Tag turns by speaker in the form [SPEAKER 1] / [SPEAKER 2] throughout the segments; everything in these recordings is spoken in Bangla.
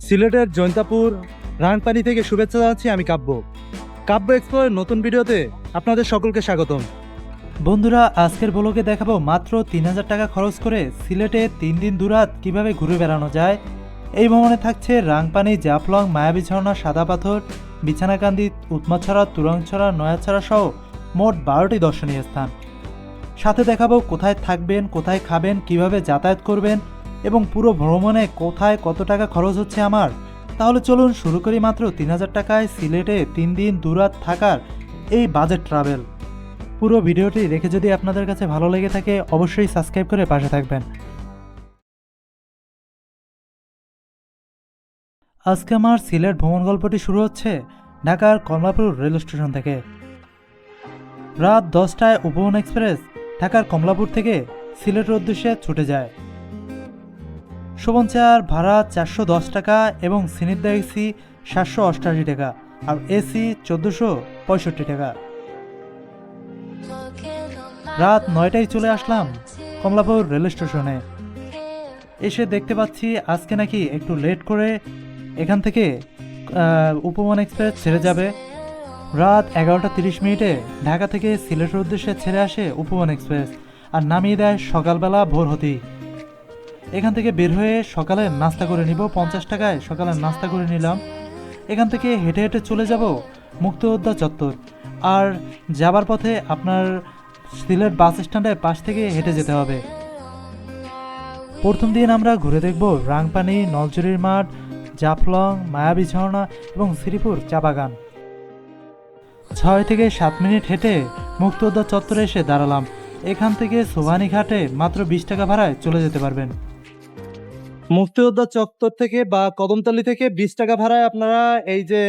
[SPEAKER 1] সিলেটের জৈন্তাপুর রাংপানি থেকে শুভেচ্ছা জানাচ্ছি। আমি কাব্য এক্সপ্লোরের নতুন ভিডিওতে আপনাদের সকলকে স্বাগতম।
[SPEAKER 2] বন্ধুরা, আজকের ব্লগে দেখাবো মাত্র 3000 টাকা খরচ করে সিলেটে 3 দিন দুরাত কিভাবে ঘুরে বেড়ানো যায়। এই ভ্রমণে থাকছে রাংপানি, জাফলং, মায়াবী ঝর্ণা, সাদা পাথর, বিছানাকান্দি, উৎমাছড়া, তুরাংছড়া, নয়াছড়া সহ মোট 12টি দর্শনীয় স্থান। সাথে দেখাবো কোথায় থাকবেন, কোথায় খাবেন, কিভাবে যাতায়াত করবেন এবং পুরো ভ্রমণে কোথায় কত টাকা খরচ হচ্ছে আমার। তাহলে চলুন শুরু করি মাত্র 3000 টাকায় সিলেটে 3 দিন দুরাত থাকার এই বাজেট ট্রাভেল। পুরো ভিডিওটি দেখে যদি আপনাদের কাছে ভালো লেগে থাকে অবশ্যই সাবস্ক্রাইব করে পাশে থাকবেন। আজকে আমার সিলেট ভ্রমণ গল্পটি শুরু হচ্ছে ঢাকার কমলাপুর রেল স্টেশন থেকে। রাত 10টায় উপবন এক্সপ্রেস ঢাকার কমলাপুর থেকে সিলেটের উদ্দেশ্যে ছুটে যায়। শোভন চেয়ার ভাড়া 410 টাকা এবং সিনিদ্দা এসি 788 টাকা আর এসি 1465 টাকা। রাত 9টায় চলে আসলাম কমলাপুর রেল স্টেশনে। এসে দেখতে পাচ্ছি আজকে নাকি একটু লেট করে এখান থেকে উপবন এক্সপ্রেস ছেড়ে যাবে। রাত 11টা 30 মিনিটে ঢাকা থেকে সিলেটের উদ্দেশ্যে ছেড়ে আসে উপবন এক্সপ্রেস আর নামিয়ে দেয় সকালবেলা ভোর হতেই। এখান থেকে বের হয়ে সকালে নাস্তা করে নিব, 50 টাকায় সকালে নাস্তা করে নিলাম। এখান থেকে হেঁটে হেঁটে চলে যাব মুক্তিযোদ্ধা চত্বর। আর যাবার পথে আপনার সিলেট বাস স্ট্যান্ডের পাশ থেকে হেঁটে যেতে হবে। প্রথম দিন আমরা ঘুরে দেখব রাংপানি, নলছড়ির মাঠ, জাফলং, মায়াবী ঝর্ণা এবং শ্রীপুর চা বাগান। 6 থেকে 7 মিনিট হেঁটে মুক্তিযোদ্ধা চত্বরে এসে দাঁড়ালাম। এখান থেকে সোভানি ঘাটে মাত্র 20 টাকা ভাড়ায় চলে যেতে পারবেন।
[SPEAKER 1] মুক্তিযোদ্ধা চত্বর থেকে বা কদমতলী থেকে 20 টাকা ভাড়ায় আপনারা এই যে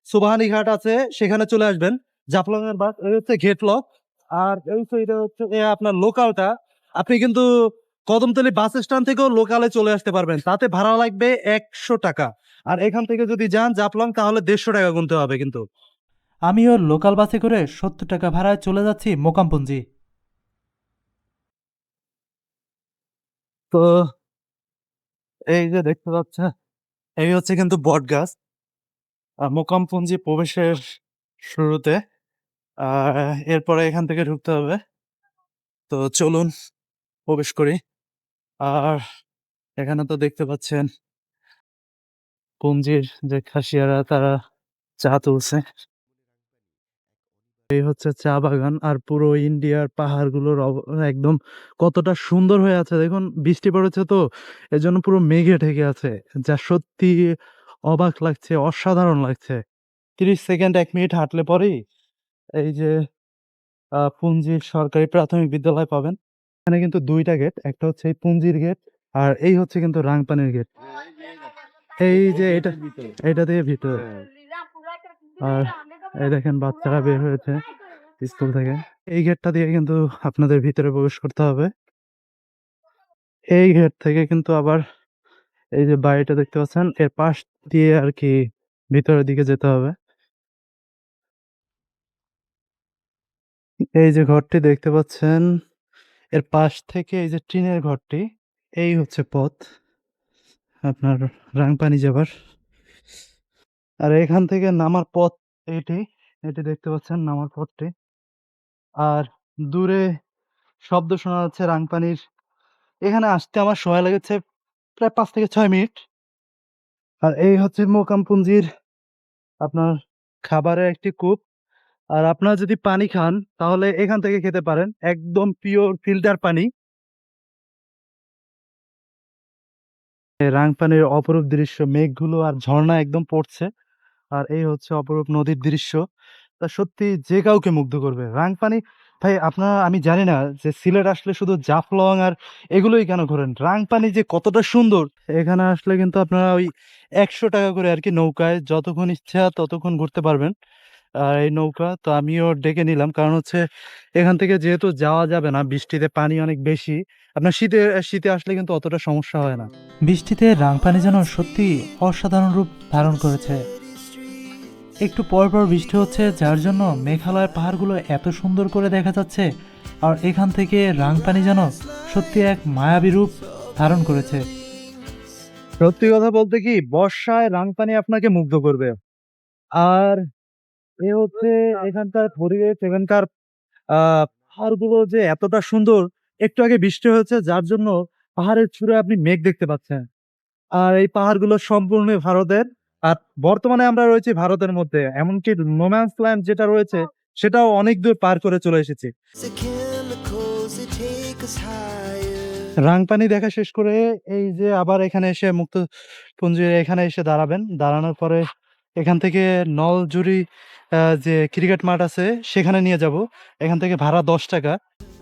[SPEAKER 1] সুবাহানি ঘাট আছে সেখানে চলে আসবেন। জাফলং এর বাস এই হচ্ছে গেট লক, আর এটা হচ্ছে আপনার লোকালটা। আপনি কিন্তু কদমতলী বাস স্ট্যান্ড থেকেও লোকালে চলে আসতে পারবেন, তাতে ভাড়া লাগবে 100 টাকা। আর এখান থেকে যদি যান জাফলং তাহলে 150 টাকা গুনতে হবে কিন্তু।
[SPEAKER 2] আমিও লোকাল বাসে করে 70 টাকা ভাড়ায় চলে যাচ্ছি মোকামপুঞ্জি।
[SPEAKER 1] তো এই যে দেখতে পাচ্ছেন, এই হচ্ছে কিন্তু বট গাছ মোকামপুঞ্জি প্রবেশের শুরুতে। এরপরে এখান থেকে ঢুকতে হবে। তো চলুন প্রবেশ করি। আর এখানে তো দেখতে পাচ্ছেন পুঞ্জির যে খাসিয়ারা তারা চা তুলছে। এই হচ্ছে চা বাগান, আর পুরো ইন্ডিয়ার পাহাড়গুলোর একদম কতটা সুন্দর হয়ে আছে দেখুন। বৃষ্টি পড়েছে তো এজন্য পুরো মেঘে ঢেকে আছে, যা সত্যি অবাক লাগছে, অসাধারণ লাগছে। 30 সেকেন্ড 1 মিনিট হাঁটলে পরেই এই যে পুঞ্জির সরকারি প্রাথমিক বিদ্যালয় পাবেন। এখানে কিন্তু 2টা গেট, একটা হচ্ছে এই পুঞ্জির গেট আর এই হচ্ছে কিন্তু রাংপানির গেট। এই যে এটা দিয়ে ভিতরে। আর এই দেখেন বাচ্চারা বের হয়েছে স্কুল থেকে। এই গেটটা দিয়ে কিন্তু আপনাদের ভিতরে প্রবেশ করতে হবে। এই গেট থেকে কিন্তু আবার এই যে বাড়িটা দেখতে পাচ্ছেন এর পাশ দিয়ে আর কি ভিতরের দিকে যেতে হবে। এই যে ঘরটি দেখতে পাচ্ছেন এর পাশ থেকে এই যে টিনের ঘরটি, এই হচ্ছে পথ আপনার রাংপানি যাবার। আর এখান থেকে নামার পথ এটি এটি দেখতে পাচ্ছেন নামার পথটি। আর দূরে শব্দ শোনা যাচ্ছে রাংপানির। এখানে আসতে আমার সময় লেগেছে প্রায় 5 থেকে 6 মিনিট। আর এই হচ্ছে মোকামপুঞ্জির আপনার খাবারের একটি কূপ। আর আপনারা যদি পানি খান তাহলে এখান থেকে খেতে পারেন, একদম পিওর ফিল্টার পানি। রাংপানির অপরূপ দৃশ্য, মেঘগুলো আর ঝর্ণা একদম পড়ছে। আর এই হচ্ছে অপরূপ নদীর দৃশ্য, তা সত্যি যে কাউকে মুগ্ধ করবে। রাংপানি ভাই, আপনারা আমি জানি না যে সিলেট আসলে শুধু জাফলং আর এগুলোই কেন ঘোরেন, রাংপানি যে কতটা সুন্দর। এখানে আসলে কিন্তু আপনারা ওই 100 টাকা করে আর কি নৌকায় যতক্ষণ ইচ্ছা ততক্ষণ ঘুরতে পারবেন। আর এই নৌকা তো আমিও ডেকে নিলাম, কারণ হচ্ছে এখান থেকে যেহেতু যাওয়া যাবে না, বৃষ্টিতে পানি অনেক বেশি। আপনার শীতে শীতে আসলে কিন্তু অতটা সমস্যা হয় না।
[SPEAKER 2] বৃষ্টিতে রাংপানি যেন সত্যি অসাধারণ রূপ ধারণ করেছে। একটু পর পর বৃষ্টি হচ্ছে, যার জন্য মেঘালয়ের পাহাড়গুলো এত সুন্দর করে দেখা যাচ্ছে। আর এখান থেকে রাংপানি যেন সত্যি এক মায়াবী রূপ ধারণ করেছে।
[SPEAKER 1] সত্যি কথা বলতে কি বর্ষায় রাংপানি আপনাকে মুগ্ধ করবে। আর এ হচ্ছে এখানকার পরিবেশ, এখানকার আ পাহাড়গুলো যে এতটা সুন্দর, একটু আগে বৃষ্টি হয়েছে যার জন্য পাহাড়ের চূড়ায় আপনি মেঘ দেখতে পাচ্ছেন। আর এই পাহাড়গুলো সম্পূর্ণই ভারতের। আর বর্তমানে আমরা রয়েছি ভারতের মধ্যে। এমনকি নো ম্যানস ল্যান্ড যেটা রয়েছে সেটাও অনেক দূর পার করে চলে এসেছি।
[SPEAKER 3] The chemicals that take us higher.
[SPEAKER 1] Rangpani দেখা শেষ করে এই যে আবার এখানে এসে মুক্তপুঞ্জের এখানে এসে দাঁড়াবেন। দাঁড়ানোর পরে এখান থেকে নলজুরি যে ক্রিকেট মাঠ আছে সেখানে নিয়ে যাব। এখান থেকে ভাড়া ৳১০।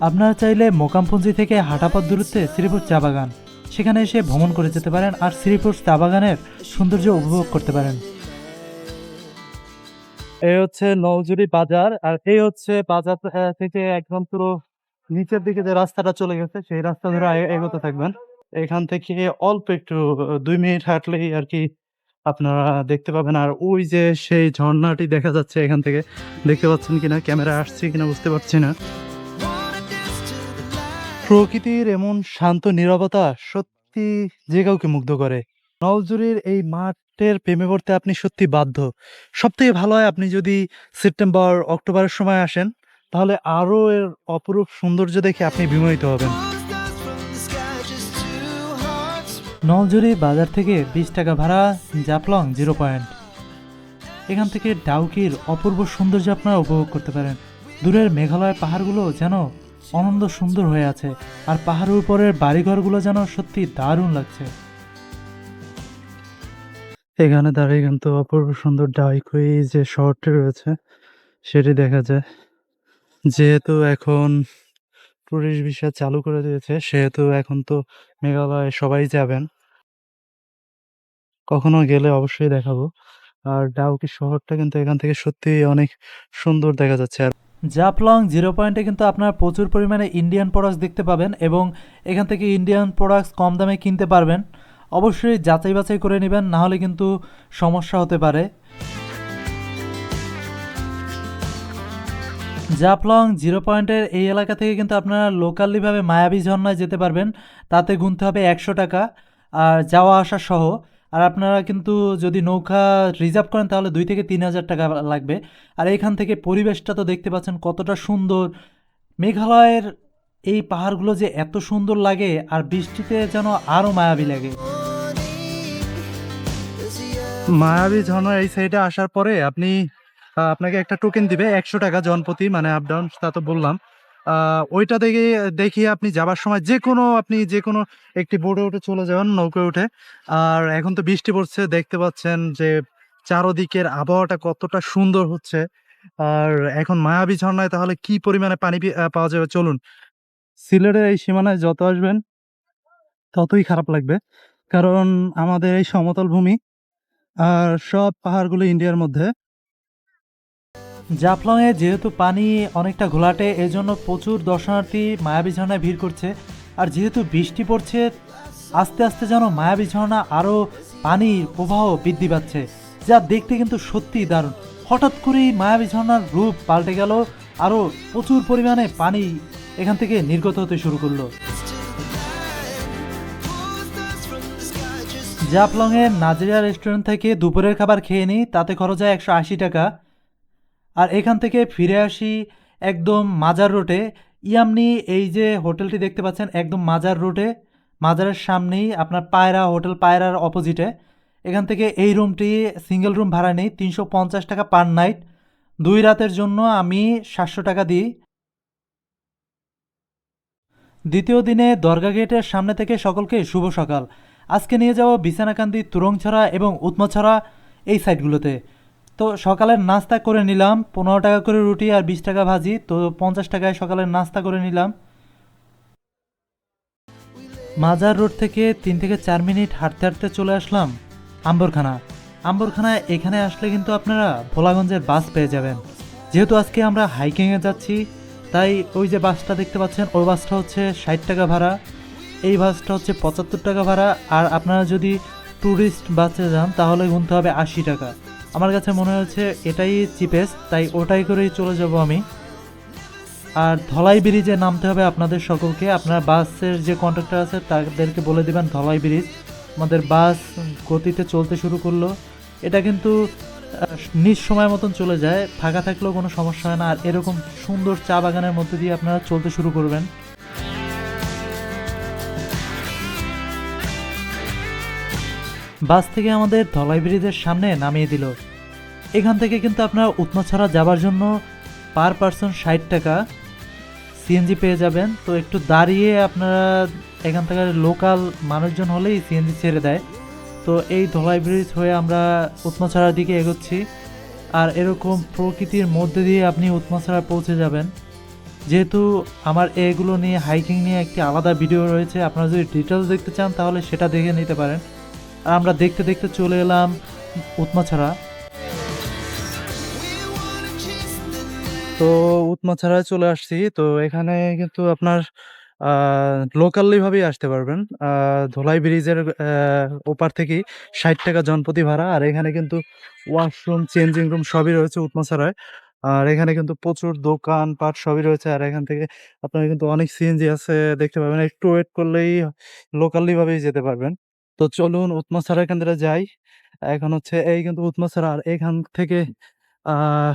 [SPEAKER 2] আপনারা চাইলে মোকামপুঞ্জি থেকে হাঁটাপথ দূরত্বে শ্রীপুর চা বাগান সেখানে এসে ভ্রমণ করে যেতে পারেন আর শ্রীপুর চা বাগানের সৌন্দর্য উপভোগ করতে পারেন।
[SPEAKER 1] এই হচ্ছে নলজুরি বাজার। আর এই হচ্ছে বাজার থেকে একদম পুরো নিচের দিকে যে রাস্তাটা চলে গেছে সেই রাস্তা ধরে এগোতে থাকবেন। এখান থেকে অল্প একটু ২ মিনিট হাঁটলেই আরকি আপনারা দেখতে পাবেন। আর ওই যে সেই ঝর্ণাটি দেখা যাচ্ছে এখান থেকে। দেখতে পাচ্ছেন কিনা? ক্যামেরায় আসছে কিনা বুঝতে পারছি না।
[SPEAKER 3] Wanna dance to the light.
[SPEAKER 1] প্রকৃতির এমন শান্ত নীরবতা সত্যি যে কাউকে মুগ্ধ করে। নলজুরির এই মাঠের প্রেমে পড়তে আপনি সত্যি বাধ্য। সবথেকে ভালো হয় আপনি যদি সেপ্টেম্বর, অক্টোবরের সময় আসেন, তাহলে আরো এর অপরূপ সৌন্দর্য দেখে আপনি বিমোহিত হবেন।
[SPEAKER 3] Stars from the sky, just two hearts.
[SPEAKER 2] Naljuri বাজার থেকে ২০ টাকা ভাড়া, জাফলং 0 পয়েন্ট। এখান থেকে ডাউকির অপূর্ব সৌন্দর্য আপনারা উপভোগ করতে পারেন। দূরের মেঘালয় পাহাড়গুলো যেন অনন্ত সুন্দর হয়ে আছে আর পাহাড়ের উপরের বাড়িঘরগুলো যেন সত্যি দারুণ লাগছে।
[SPEAKER 1] এখানে দাঁড়িয়ে কিন্তু অপূর্ব সুন্দর ডাইকুই যে শহরটি রয়েছে সেটি দেখা যায়। যেহেতু এখন টুরিস্ট ভিসা চালু করে দিয়েছে সেহেতু এখন তো মেঘালয়ে সবাই যাবেন। কখনো গেলে অবশ্যই দেখাবো। আর ডাউকি শহরটা কিন্তু এখান থেকে সত্যিই অনেক সুন্দর দেখা যাচ্ছে। আর
[SPEAKER 2] জাফলং 0 পয়েন্টে কিন্তু আপনারা প্রচুর পরিমাণে ইন্ডিয়ান প্রোডাক্টস দেখতে পাবেন এবং এখান থেকে ইন্ডিয়ান প্রোডাক্টস কম দামে কিনতে পারবেন। অবশ্যই যাচাই বাছাই করে নেবেন, নাহলে কিন্তু সমস্যা হতে পারে। জাফলং 0 পয়েন্টের এই এলাকা থেকে কিন্তু আপনারা লোকালিভাবে মায়াবী ঝর্ণায় যেতে পারবেন। তাতে গুনতে হবে ১০০ টাকা আর যাওয়া আসা সহ। আর আপনারা কিন্তু যদি নৌকা রিজার্ভ করেন তাহলে ২ থেকে ৩,০০০ টাকা লাগবে। আর এখান থেকে পরিবেশটা তো দেখতে পাচ্ছেন কতটা সুন্দর। মেঘালয়ের এই পাহাড়গুলো যে এত সুন্দর লাগে আর বৃষ্টিতে যেন আরও মায়াবী লাগে।
[SPEAKER 1] মায়াবী ঝর্ণার এই সাইডে আসার পরে আপনি আপনাকে একটা টোকেন দিবে ৳১০০ জনপ্রতি, মানে আপ ডাউন তা তো বললাম। ওইটা দেখিয়ে আপনি যাবার সময় আপনি যেকোনো একটি বোটে উঠে চলে যাবেন, নৌকায় উঠে। আর এখন তো বৃষ্টি পড়ছে, দেখতে পাচ্ছেন যে চারদিকের আবহাওয়াটা কতটা সুন্দর হচ্ছে। আর এখন মায়াবী ঝর্ণায় তাহলে কি পরিমাণে পানি পাওয়া যাবে চলুন। সিলেটের এই সীমানায় যত আসবেন ততই খারাপ লাগবে। কারণ আমাদের এই সমতল ভূমি আর সব পাহাড়গুলো ইন্ডিয়ার মধ্যে।
[SPEAKER 2] জাফলংয়ে যেহেতু পানি অনেকটা ঘোলাটে, এজন্য প্রচুর দর্শনার্থী মায়াবী ঝর্ণায় ভিড় করছে। আর যেহেতু বৃষ্টি পড়ছে, আস্তে আস্তে যেন মায়াবী ঝর্ণা আরও পানির প্রবাহ বৃদ্ধি পাচ্ছে, যা দেখতে কিন্তু সত্যিই দারুণ। হঠাৎ করেই মায়াবী ঝর্ণার রূপ পাল্টে গেল, আরও প্রচুর পরিমাণে পানি এখান থেকে নির্গত হতে শুরু করলো। জাফলংয়ের নাজরিয়া রেস্টুরেন্ট থেকে দুপুরের খাবার খেয়ে নিই, তাতে খরচ হয় ১৮০ টাকা। আর এখান থেকে ফিরে আসি একদম মাজার রোডে। ইয়ামনি এই যে হোটেলটি দেখতে পাচ্ছেন একদম মাজার রোডে, মাজারের সামনেই আপনার পায়রা হোটেল, পায়রার অপোজিটে। এখান থেকে এই রুমটি সিঙ্গেল রুম ভাড়া নেই ৩৫০ টাকা পার নাইট। ২ রাতের জন্য আমি ৭০০ টাকা দিই। দ্বিতীয় দিনে দরগা গেটের সামনে থেকে সকলকে শুভ সকাল। আজকে নিয়ে যাব বিছানাকান্দি, তুরংছড়া এবং উৎমাছড়া এই সাইডগুলোতে। তো সকালের নাস্তা করে নিলাম ১৫ টাকা করে রুটি আর ২০ টাকা ভাজি, তো ৫০ টাকায় সকালের নাস্তা করে নিলাম। মাজার রোড থেকে ৩ থেকে ৪ মিনিট হাঁটতে হাঁটতে চলে আসলাম আম্বরখানা। আম্বরখানায় এখানে আসলে কিন্তু আপনারা ভোলাগঞ্জের বাস পেয়ে যাবেন। যেহেতু আজকে আমরা হাইকিংয়ে যাচ্ছি, তাই ওই যে বাসটা দেখতে পাচ্ছেন ওই বাসটা হচ্ছে ৬০ টাকা ভাড়া, এই বাসটা হচ্ছে ৭৫ টাকা ভাড়া। আর আপনারা যদি ট্যুরিস্ট বাসে যান তাহলে গুনতে হবে ৮০ টাকা। আমার কাছে মনে হচ্ছে এটাই চিপেস্ট, তাই ওটাই করেই চলে যাব আমি। আর ধলাই ব্রিজে নামতে হবে আপনাদের সকলকে। আপনার বাসের যে কন্ট্রাক্টর আছে তাদেরকে বলে দেবেন ধলাই ব্রিজ। আমাদের বাস গতিতে চলতে শুরু করলো। এটা কিন্তু নিজ সময় মতন চলে যায়, ফাঁকা থাকলেও কোনো সমস্যা হয় না। আর এরকম সুন্দর চা বাগানের মধ্যে দিয়ে আপনারা চলতে শুরু করবেন। বাস থেকে আমাদের ধলাই ব্রিজের সামনে নামিয়ে দিল। এখান থেকে কিন্তু আপনারা উৎমাছড়া যাবার জন্য পার পারসন 60 টাকা সিএনজি পেয়ে যাবেন। তো একটু দাঁড়িয়ে আপনারা এখান থেকে লোকাল মানুষজন হলেই সিএনজি ছেড়ে দেয়। তো এই ধলাই ব্রিজ হয়ে আমরা উৎমাছড়ার দিকে এগোচ্ছি। আর এরকম প্রকৃতির মধ্যে দিয়ে আপনি উৎমাছড়ায় পৌঁছে যাবেন। যেহেতু আমার এগুলো নিয়ে হাইকিং নিয়ে একটি আলাদা ভিডিও রয়েছে, আপনারা যদি ডিটেলস দেখতে চান তাহলে সেটা দেখে নিতে পারেন। আর আমরা দেখতে দেখতে চলে এলাম উৎমাছড়া।
[SPEAKER 1] তো উৎমাছড়ায় চলে আসছি। তো এখানে কিন্তু আপনার লোকালি ভাবেই আসতে পারবেন। ধলাই ব্রিজের ওপার থেকেই ৬০ টাকা জনপ্রতি ভাড়া। আর এখানে কিন্তু ওয়াশরুম, চেঞ্জিং রুম সবই রয়েছে উৎমাছড়ায়। আর এখানে কিন্তু প্রচুর দোকানপাট সবই রয়েছে। আর এখান থেকে আপনারা কিন্তু অনেক সিএনজি আছে দেখতে পাবেন। একটু ওয়েট করলেই লোকালি ভাবেই যেতে পারবেন। তো চলুন উৎমাছড়া কেন্দ্রে যাই। এখন হচ্ছে এই কিন্তু উৎমাছড়া। আর এখান থেকে আহ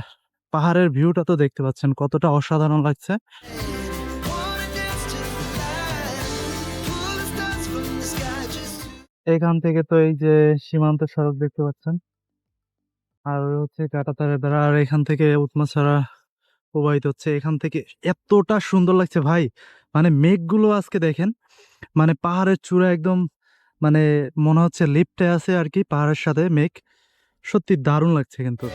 [SPEAKER 1] পাহাড়ের ভিউটা তো দেখতে পাচ্ছেন কতটা অসাধারণ লাগছে।
[SPEAKER 3] Wanna dance to the light, pull the stars from the sky just
[SPEAKER 1] এখান থেকে তো এই যে সীমান্ত সড়ক দেখতে পাচ্ছেন। আর হচ্ছে কাঁটাতারের বেড়া। আর এখান থেকে উৎমাছড়া প্রবাহিত হচ্ছে। এখান থেকে এতটা সুন্দর লাগছে ভাই। মানে মেঘগুলো আজকে দেখেন, মানে পাহাড়ের চূড়া একদম, মানে মনে হচ্ছে লিফটে আছে আর কি পাহাড়ের সাথে মেঘ। সত্যি দারুণ লাগছে কিন্তু।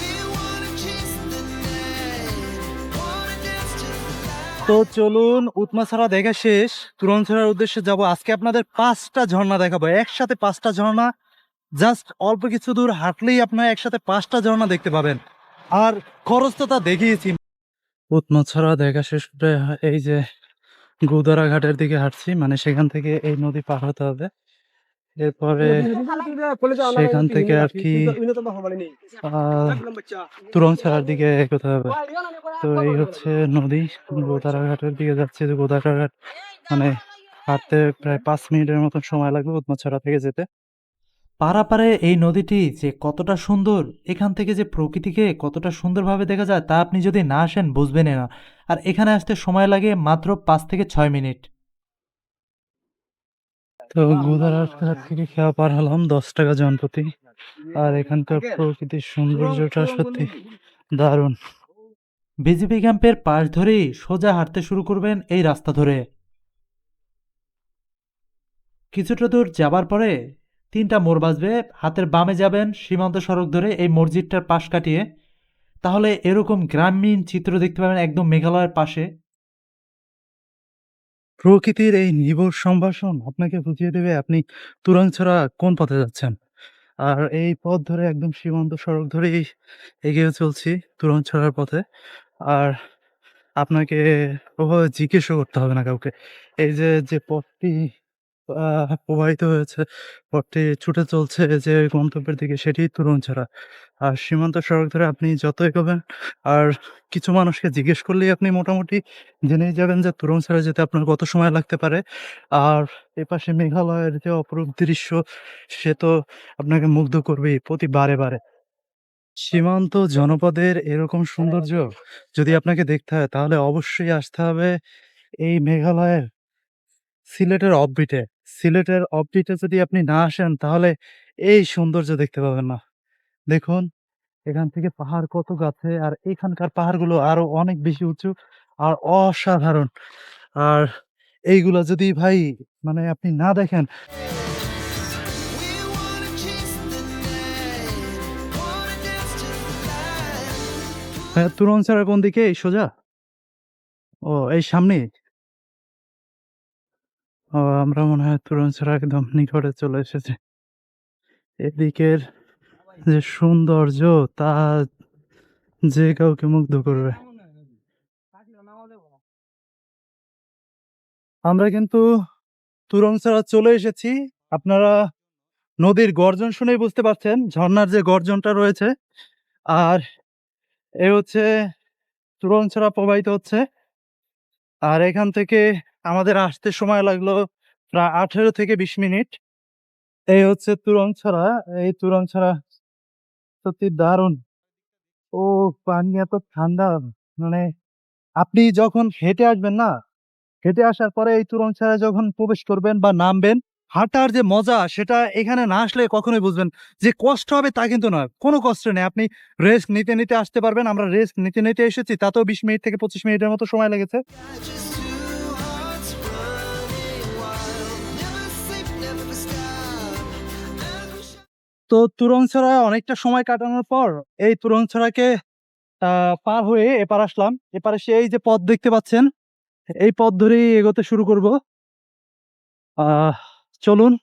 [SPEAKER 3] we wanna chase the night, wanna dance to the light.
[SPEAKER 1] তো চলুন উৎমাছড়া দেখা শেষ, তুরনছড়ার উদ্দেশ্যে যাব। আজকে আপনাদের 5টা ঝর্ণা দেখাবো, একসাথে 5টা ঝর্ণা। জাস্ট অল্প কিছু দূর হাঁটলেই আপনারা একসাথে 5টা ঝর্ণা দেখতে পাবেন। আর খরচ তো তা দেখিয়েছি। উৎমাছড়া দেখা শেষ করে এই যে গুদারা ঘাটের দিকে হাঁটছি, মানে সেখান থেকে এই নদী পার হতে হবে। এরপরে সেখান থেকে আর কি তুরনছড়ার দিকে এগোতে হবে। তো এই হচ্ছে নদী, গোদারা ঘাটের দিকে যাচ্ছে। যে গোদারা ঘাট মানে হাঁটতে প্রায় 5 মিনিটের মতন সময় লাগবে উৎমাছড়া থেকে যেতে।
[SPEAKER 2] পারাপারে এই নদীটি যে কতটা সুন্দর, এখান থেকে যে প্রকৃতিকে কতটা সুন্দরভাবে দেখা যায় তা আপনি যদি না আসেন বুঝবেনই না। আর এখানে আসতে সময় লাগে মাত্র 5 থেকে 6 মিনিট।
[SPEAKER 1] তো গুদারা ঘাট থেকে খেয়া পার হলাম 10 টাকা জনপ্রতি। আর এখানকার প্রকৃতির সৌন্দর্যটা সত্যি দারুণ।
[SPEAKER 2] বিজিবি ক্যাম্পের পাশ ধরেই সোজা হাঁটতে শুরু করবেন এই রাস্তা ধরে। কিছুটা দূর যাবার পরে 3টা মোড় বাসবে, হাতের বামে যাবেন সীমান্ত সড়ক ধরে এই মসজিদটার পাশ কাটিয়ে। তাহলে এরকম গ্রামীণ চিত্র দেখতে পাবেন একদম মেঘালয়ের পাশে।
[SPEAKER 1] প্রকৃতির এই নিবিড় সম্ভাষণ আপনাকে বুঝিয়ে দেবে আপনি তুরাগছড়া কোন পথে যাচ্ছেন। আর এই পথ ধরে একদম সীমান্ত সড়ক ধরেই এগিয়ে চলছি তুরনছড়ার পথে। আর আপনাকে ওভাবে জিজ্ঞেসও করতে হবে না কাউকে। এই যে পথটি প্রবাহিত হয়েছে, পথটি ছুটে চলছে যে গন্তব্যের দিকে সেটিই তুরনছড়া। আর সীমান্ত সড়ক ধরে আপনি যত এগোবেন, আর কিছু মানুষকে জিজ্ঞেস করলেই আপনি মোটামুটি জেনেই যাবেন যে তুরনছড়া যেতে আপনার কত সময় লাগতে পারে। আর এপাশে মেঘালয়ের যে অপরূপ দৃশ্য, সে তো আপনাকে মুগ্ধ করবেই প্রতি বারে। সীমান্ত জনপদের এরকম সৌন্দর্য যদি আপনাকে দেখতে হয় তাহলে অবশ্যই আসতে হবে এই মেঘালয়ের সিলেটের অফবিটে। সিলেটের অফবিটে যদি আপনি না আসেন তাহলে এই সৌন্দর্য দেখতে পাবেন না। দেখুন এখান থেকে পাহাড় কত কাছে, আর এখানকার পাহাড়গুলো আরো অনেক বেশি উঁচু আর অসাধারণ। আর এইগুলা যদি ভাই মানে আপনি না দেখেন।
[SPEAKER 3] We wanna chase the night, wanna dance to the light.
[SPEAKER 1] হ্যাঁ, তুরনছড়া কোন দিকে? এই সোজা? ও এই সামনেই? ও আমরা মনে হয় তুরনছড়া একদম নিকটে চলে এসেছি। এদিকের যে সৌন্দর্য তা যে কাউকে মুগ্ধ করবে। আমরা কিন্তু তুরনছড়া চলে এসেছি। আপনারা নদীর গর্জন শুনেই বুঝতে পারছেন ঝর্ণার যে গর্জনটা রয়েছে। আর এ হচ্ছে তুরনছড়া প্রবাহিত হচ্ছে। আর এখান থেকে আমাদের আসতে সময় লাগলো প্রায় 18 থেকে 20 মিনিট। এই হচ্ছে তুরংছড়া। এই তুরংছড়া সত্যি দারুণ। ও পানি এত ঠান্ডা, মানে আপনি যখন হেঁটে আসবেন না, হেঁটে আসার পরে এই তুরংছড়ায় যখন প্রবেশ করবেন বা নামবেন, হাঁটার যে মজা সেটা এখানে না আসলে কখনোই বুঝবেন। যে কষ্ট হবে তা কিন্তু নয়। কোনো কষ্ট নেই। আপনি রেস্ট নিতে, নিতে আসতে পারবেন। আমরা রেস্ট নিতে, নিতে এসেছি। তাতেও 20 মিনিট থেকে 25 মিনিটের মতো সময় লেগেছে।
[SPEAKER 3] Just two hearts running wild. Never sleep, never stop. As we
[SPEAKER 1] তো তুরংছড়ায় অনেকটা সময় কাটানোর পর এই তুরংছড়াকে পার হয়ে এপার আসলাম। এপারে এসে এই যে পথ দেখতে পাচ্ছেন, এই পথ ধরেই এগোতে শুরু করব। আহ চলুন।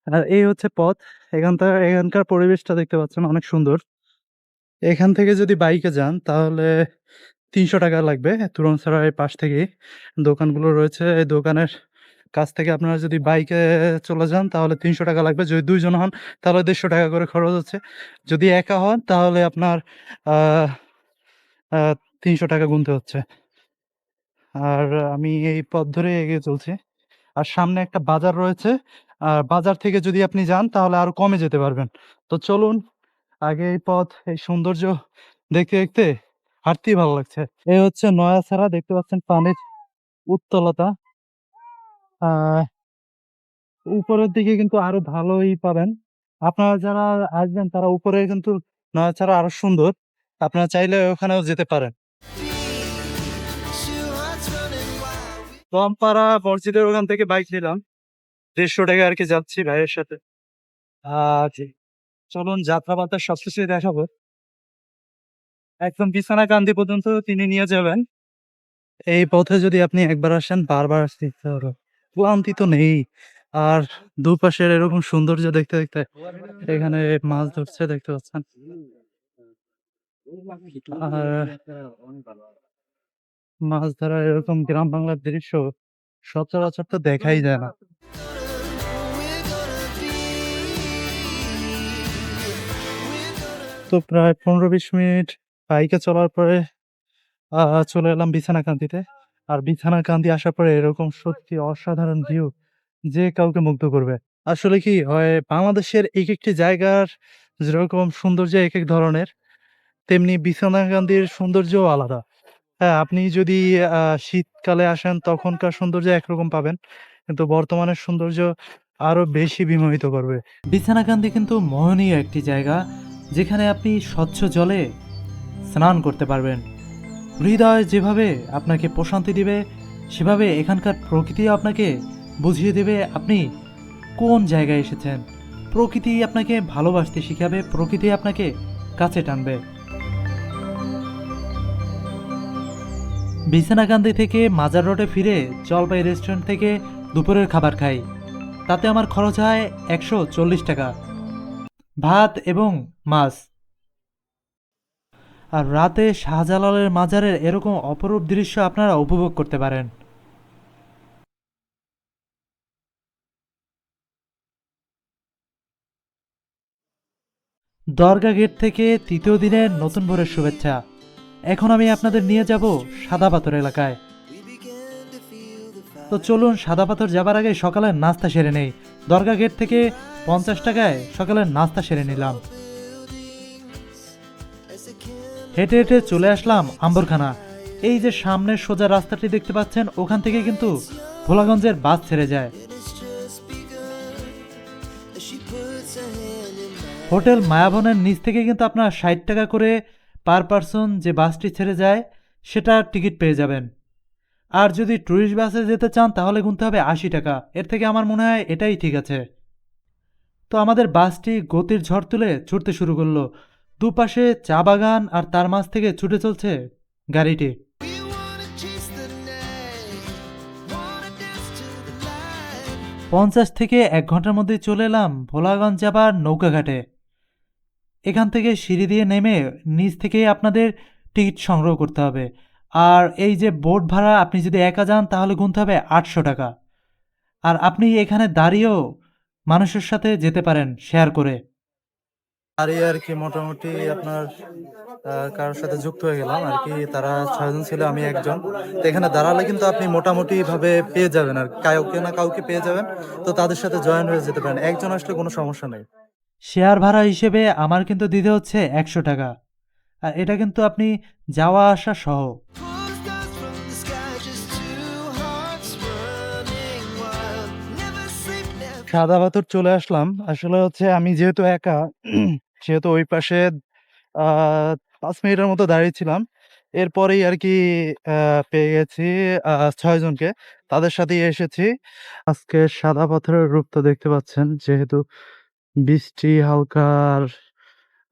[SPEAKER 1] আর এই হচ্ছে পথ। এখানকার পরিবেশটা দেখতে পাচ্ছেন অনেক সুন্দর। এখান থেকে যদি বাইকে যান তাহলে ৳৩০০ লাগবে। তুরংছড়ার পাশ থেকেই দোকানগুলো রয়েছে। এই দোকানের কাছ থেকে আপনারা যদি বাইকে চলে যান তাহলে ৳৩০০ লাগবে। যদি ২ জন হন তাহলে ৳১৫০ করে খরচ হচ্ছে। যদি একা হন তাহলে আপনার আ আ ৳৩০০ গুনতে হচ্ছে। আর আমি এই পথ ধরে এগিয়ে চলছি। আর সামনে একটা বাজার রয়েছে। আর বাজার থেকে যদি আপনি যান তাহলে আরো কমে যেতে পারবেন। তো চলুন, আগে এই পথ, এই সৌন্দর্য দেখতে, দেখতে হাঁটতেই ভালো লাগছে। এই হচ্ছে নয়াছড়া, দেখতে পাচ্ছেন পানির উত্তলতা। আ উপরের দিকে কিন্তু আরো ভালোই পাবেন। আপনারা যারা আসবেন তারা উপরে কিন্তু নয়াছড়া আরো সুন্দর। আপনারা চাইলে ওখানেও যেতে পারেন।
[SPEAKER 3] two hearts running wild.
[SPEAKER 1] Rampara মসজিদের ওখান থেকে বাইক নিলাম। ৳১৫০ আরকি যাচ্ছি ভাইয়ের সাথে। জি। চলুন, যাত্রাপালার সবকিছুই দেখাবো। একদম বিছানাকান্দি পর্যন্ত তিনি নিয়ে যাবেন। এই পথে যদি আপনি একবার আসেন বারবার আসতে ইচ্ছা হবে। ক্লান্তি তো নেই। আর দুপাশের এরকম সৌন্দর্য দেখতে, দেখতে এখানে মাছ ধরছে দেখতে পাচ্ছেন। আর মাছ ধরার এরকম গ্রাম বাংলার দৃশ্য সচরাচর তো দেখাই যায় না।
[SPEAKER 3] We're gonna be. We're gonna.
[SPEAKER 1] তো প্রায় ১৫-২০ মিনিট বাইকে চলার পরে আ চলে এলাম বিছানাকান্দিতে। আর বিছানাকান্দি আসার পরে এরকম সত্যি অসাধারণ ভিউ যে কাউকে মুগ্ধ করবে। আসলে কি হয়, বাংলাদেশের একেকটি জায়গার যেরকম সৌন্দর্য একেক ধরনের, তেমনি বিছানাকান্দির সৌন্দর্যও আলাদা। হ্যাঁ, আপনি যদি শীতকালে আসেন তখনকার সৌন্দর্য একরকম পাবেন। কিন্তু বর্তমানের সৌন্দর্য আরো বেশি বিমোহিত করবে।
[SPEAKER 2] বিছানাকান্দি কিন্তু মোহনীয় একটি জায়গা, যেখানে আপনি স্বচ্ছ জলে স্নান করতে পারবেন। হৃদয় যেভাবে আপনাকে প্রশান্তি দিবে, সেভাবে এখানকার প্রকৃতি আপনাকে বুঝিয়ে দেবে আপনি কোন জায়গায় এসেছেন। প্রকৃতি আপনাকে ভালোবাসতে শিখাবে, প্রকৃতি আপনাকে কাছে টানবে। বিছানাকান্দি থেকে মাজার রোডে ফিরে জলপাই রেস্টুরেন্ট থেকে দুপুরের খাবার খাই। তাতে আমার খরচ হয় ৳১৪০। ভাত এবং মাছ। আর রাতে শাহজালালের মাজারের এরকম অপরূপ দৃশ্য আপনারা উপভোগ করতে পারেন। দরগা গেট থেকে তৃতীয় দিনের নতুন ভোরের শুভেচ্ছা। এখন আমি আপনাদের নিয়ে যাব সাদা পাথর এলাকায়।
[SPEAKER 3] We began to feel the fire.
[SPEAKER 2] তো চলুন, সাদা পাথর যাবার আগে সকালের নাস্তা সেরে নেই। দরগা গেট থেকে ৳৫০ সকালের নাস্তা সেরে নিলাম।
[SPEAKER 3] As the candle
[SPEAKER 2] হেঁটে হেঁটে চলে আসলাম আম্বরখানা। এই যে সামনের সোজা রাস্তাটি দেখতে পাচ্ছেন, ওখান থেকে কিন্তু ভোলাগঞ্জের বাস ছেড়ে যায়।
[SPEAKER 3] has just begun. As she puts her hand in mine.
[SPEAKER 2] Hotel মায়াবনের নিচ থেকে কিন্তু আপনার ৳৬০ করে পার পারসন যে বাসটি ছেড়ে যায় সেটার টিকিট পেয়ে যাবেন। আর যদি ট্যুরিস্ট বাসে যেতে চান তাহলে গুনতে হবে ৳৮০। এর থেকে আমার মনে হয় এটাই ঠিক আছে। তো আমাদের বাসটি গতির ঝড় তুলে ছুটতে শুরু করলো। দুপাশে চা বাগান আর তার মাঝ থেকে ছুটে চলছে গাড়িটি।
[SPEAKER 3] We wanna chase the night. Wanna dance to the light.
[SPEAKER 2] ৫০ থেকে ১ ঘন্টার মধ্যে চলে এলাম ভোলাগঞ্জ যাবার নৌকাঘাটে। এখান থেকে সিঁড়ি দিয়ে নেমে নিচ থেকেই আপনাদের টিকিট সংগ্রহ করতে হবে। আর এই যে বোট ভাড়া, আপনি যদি একা যান তাহলে গুনতে হবে ৳৮০০। আর আপনি এখানে দাঁড়িয়েও মানুষের সাথে যেতে পারেন শেয়ার করে।
[SPEAKER 1] আর এই আর কি মোটামুটি আপনার কারোর সাথে যুক্ত হয়ে গেলাম আর কি। তারা 6 জন ছিল, আমি একজন। তো এখানে দাঁড়ালে কিন্তু আপনি মোটামুটি ভাবে পেয়ে যাবেন আর কাউকে না কাউকে পেয়ে যাবেন। তো তাদের সাথে জয়েন হয়ে যেতে পারেন, একজন আসলে কোনো সমস্যা নেই।
[SPEAKER 2] শেয়ার ভাড়া হিসেবে আমার কিন্তু দিতে হচ্ছে 100 টাকা। আর এটা কিন্তু আপনি যাওয়া আসা সহ।
[SPEAKER 3] Pulls stars from the sky, just two hearts running wild. Never sleep, never.
[SPEAKER 1] সাদা পাথর চলে আসলাম। আসলে হচ্ছে আমি যেহেতু একা, সেহেতু ওই পাশে ৫ মিনিটের মতো দাঁড়িয়েছিলাম। এরপরেই আরকি পেয়ে গেছি ৬ জনকে। তাদের সাথেই এসেছি। আজকে সাদা পাথরের রূপটা দেখতে পাচ্ছেন। যেহেতু বৃষ্টি হালকা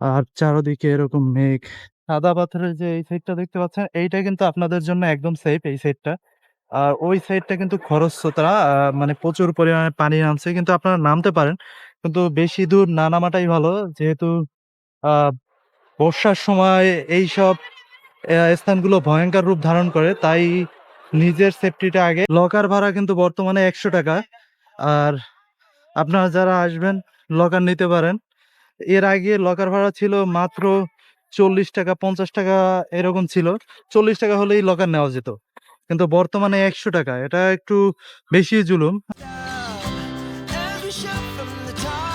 [SPEAKER 1] আর চারদিকে এরকম মেঘ। সাদা পাথরের যে এই সাইডটা দেখতে পাচ্ছেন, এইটা কিন্তু আপনাদের জন্য একদম সেফ এই সাইডটা। আর ওই সাইডটা কিন্তু খরস্রোতা, মানে প্রচুর পরিমাণে পানি নামছে। কিন্তু আপনারা নামতে পারেন। কিন্তু বেশি দূর না নামাটাই ভালো। যেহেতু আ বর্ষার সময় এইসব স্থানগুলো ভয়ংকর রূপ ধারণ করে। তাই নিজের সেফটিটা আগে। লকার ভাড়া কিন্তু বর্তমানে ৳১০০। আর আপনারা যারা আসবেন লকার নিতে পারেন। এর আগে লকার ভাড়া ছিল মাত্র ৳৪০, ৳৫০ এরকম ছিল। ৳৪০ হলেই লকার নেওয়া যেত। কিন্তু বর্তমানে ৳১০০। এটা একটু বেশি জুলুম।
[SPEAKER 3] As we shout from the top.